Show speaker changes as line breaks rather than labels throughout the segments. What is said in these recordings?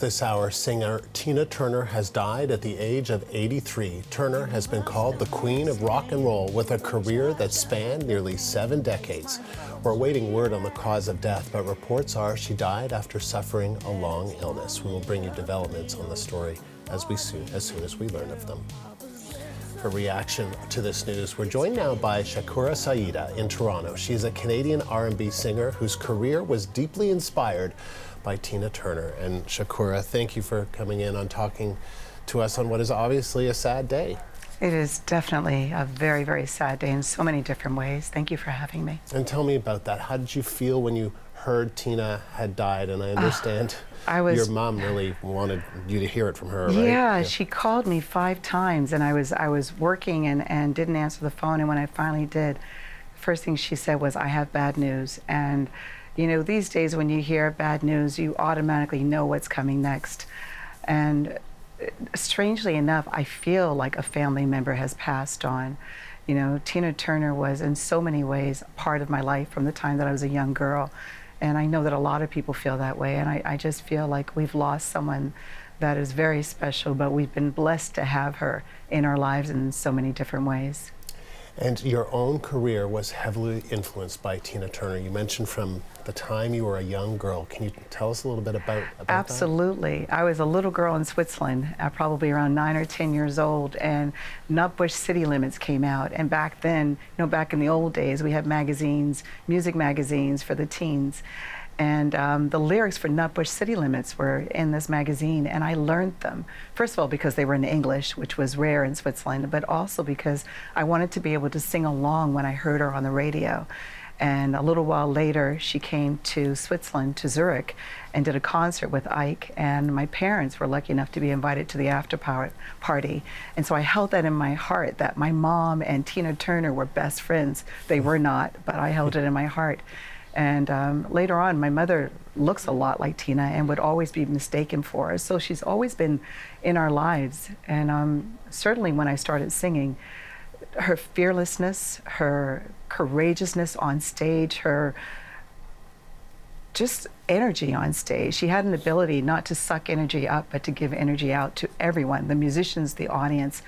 this hour, singer Tina Turner has died at the age of 83. Turner has been called the Queen of Rock and Roll with a career that spanned nearly 7 decades. We're awaiting word on the cause of death, but reports are she died after suffering a long illness. We will bring you developments on the story as soon as we learn of them. For reaction to this news, we're joined now by Shakura S'Aida in Toronto. She's a Canadian R&B singer whose career was deeply inspired by Tina Turner. And Shakura, thank you for coming in on talking to us on what is obviously a sad day.
It is definitely a very, very sad day in so many different ways. Thank you for having me.
And tell me about that. How did you feel when you heard Tina had died? And I understand your mom really wanted you to hear it from her, right?
Yeah, she called me 5 times, and I was working and didn't answer the phone. And when I finally did, first thing she said was, "I have bad news." And you know, these days when you hear bad news, you automatically know what's coming next. And strangely enough, I feel like a family member has passed on. You know, Tina Turner was in so many ways a part of my life from the time that I was a young girl. And I know that a lot of people feel that way. And I just feel like we've lost someone that is very special, but we've been blessed to have her in our lives in so many different ways.
And your own career was heavily influenced by Tina Turner. You mentioned from the time you were a young girl. Can you tell us a little bit about
Absolutely.
that?
I was a little girl in Switzerland, probably around 9 or 10 years old, and Nutbush City Limits came out. And back then, you know, back in the old days, we had magazines, music magazines for the teens. And the lyrics for Nutbush City Limits were in this magazine, and I learned them. First of all, because they were in English, which was rare in Switzerland, but also because I wanted to be able to sing along when I heard her on the radio. And a little while later, she came to Switzerland, to Zurich, and did a concert with Ike, and my parents were lucky enough to be invited to the after party. And so I held that in my heart, that my mom and Tina Turner were best friends. They were not, but I held it in my heart. And later on, my mother looks a lot like Tina and would always be mistaken for her. So she's always been in our lives. And certainly when I started singing, her fearlessness, her courageousness on stage, her just energy on stage. She had an ability not to suck energy up, but to give energy out to everyone, the musicians, the audience.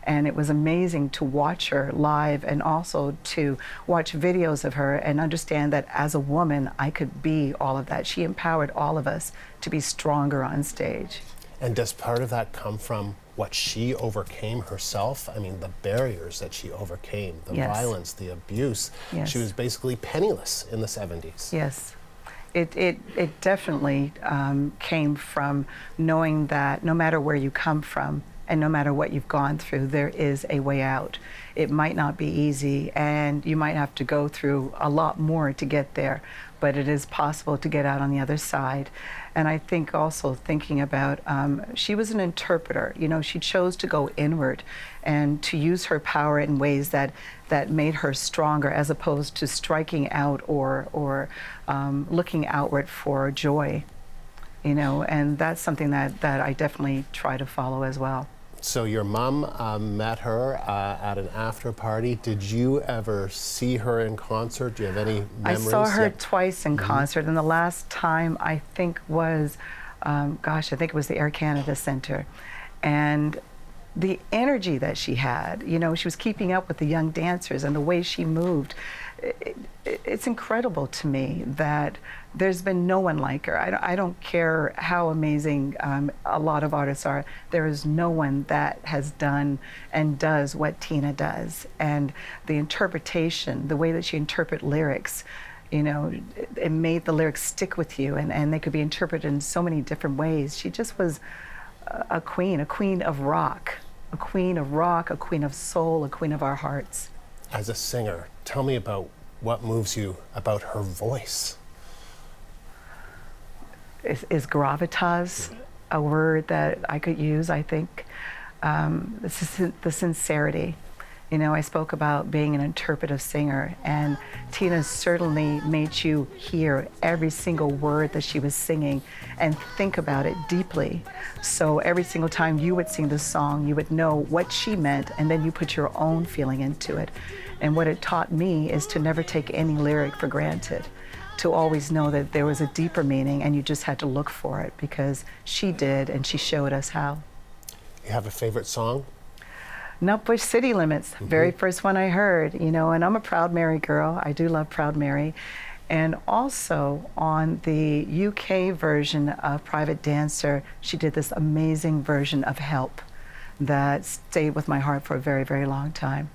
And it was amazing to watch her live and also to watch videos of her and understand that as a woman, I could be all of that. She empowered all of us to be stronger on stage.
And does part of that come from what she overcame herself? I mean, the barriers that she overcame, the violence, the abuse.
Yes.
She was basically penniless in the 70s.
Yes. It definitely came from knowing that no matter where you come from, and no matter what you've gone through, there is a way out. It might not be easy, and you might have to go through a lot more to get there, but it is possible to get out on the other side. And I think also thinking about, she was an interpreter. You know, she chose to go inward and to use her power in ways that made her stronger, as opposed to striking out or looking outward for joy. You know, and that's something that I definitely try to follow as well.
So your mom met her at an after party. Did you ever see her in concert? Do you have any memories?
I saw her twice in concert, and the last time I think was, I think it was the Air Canada Centre. And the energy that she had, you know, she was keeping up with the young dancers and the way she moved. It's incredible to me that there's been no one like her. I don't care how amazing a lot of artists are. There is no one that has done and does what Tina does. And the interpretation, the way that she interprets lyrics, you know, it made the lyrics stick with you, and they could be interpreted in so many different ways. She just was a queen of rock, a queen of rock, a queen of soul, a queen of our hearts.
As a singer, tell me about what moves you about her voice.
Is gravitas a word that I could use? I think the sincerity. You know, I spoke about being an interpretive singer, and Tina certainly made you hear every single word that she was singing and think about it deeply. So every single time you would sing the song, you would know what she meant, and then you put your own feeling into it. And what it taught me is to never take any lyric for granted. to always know that there was a deeper meaning, and you just had to look for it, because she did, and she showed us how.
You have a favorite song?
Nutbush City Limits, very first one I heard, you know, and I'm a Proud Mary girl. I do love Proud Mary. And also on the UK version of Private Dancer, she did this amazing version of Help that stayed with my heart for a very, very long time.